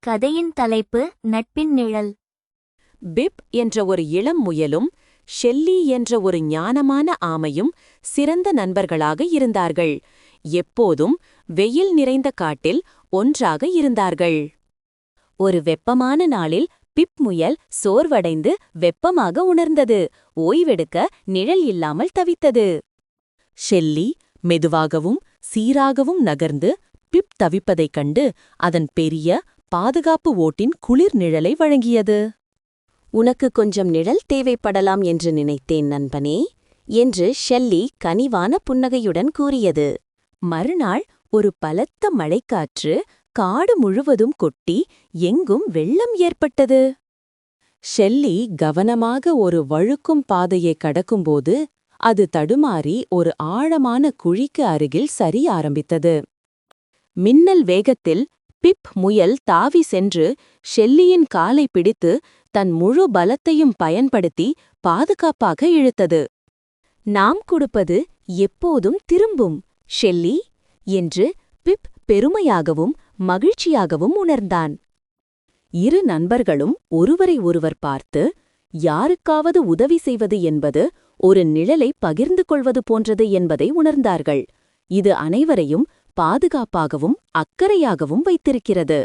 கதையின் தலைப்பு நட்பின் நிழல். பிப் என்ற ஒரு இளம் முயலும் ஷெல்லி என்ற ஒரு ஞானமான ஆமையும் சிறந்த நண்பர்களாக இருந்தார்கள். எப்போதும் வெயில் நிறைந்த காட்டில் ஒன்றாக இருந்தார்கள். ஒரு வெப்பமான நாளில் பிப் முயல் சோர்வடைந்து வெப்பமாக உணர்ந்தது. ஓய்வெடுக்க நிழல் இல்லாமல் தவித்தது. ஷெல்லி மெதுவாகவும் சீராகவும் நகர்ந்து பிப் தவிப்பதைக் கண்டு அதன் பெரிய பாதுகாப்பு ஓட்டின் குளிர் நிழலை வழங்கியது. "உனக்கு கொஞ்சம் நிழல் தேவைப்படலாம் என்று நினைத்தேன் நண்பனே," என்று ஷெல்லி கனிவான புன்னகையுடன் கூறியது. மறுநாள் ஒரு பலத்த மழைக்காற்று காடு முழுவதும் கொட்டி எங்கும் வெள்ளம் ஏற்பட்டது. ஷெல்லி கவனமாக ஒரு வழுக்கும் பாதையை கடக்கும்போது அது தடுமாறி ஒரு ஆழமான குழிக்கு அருகில் சரிய ஆரம்பித்தது. மின்னல் வேகத்தில் பிப் முயல் தாவி சென்று ஷெல்லியின் காலை பிடித்து தன் முழு பலத்தையும் பயன்படுத்தி பாதுகாப்பாக இழுத்தது. "நாம் கொடுப்பது எப்போதும் திரும்பும், ஷெல்லி," என்று பிப் பெருமையாகவும் மகிழ்ச்சியாகவும் உணர்ந்தான். இரு நண்பர்களும் ஒருவரை ஒருவர் பார்த்து, யாருக்காவது உதவி செய்வது என்பது ஒரு நிழலை பகிர்ந்து கொள்வது போன்றது என்பதை உணர்ந்தார்கள். இது அனைவரையும் பாதுகாப்பாகவும் அக்கறையாகவும் வைத்திருக்கிறது.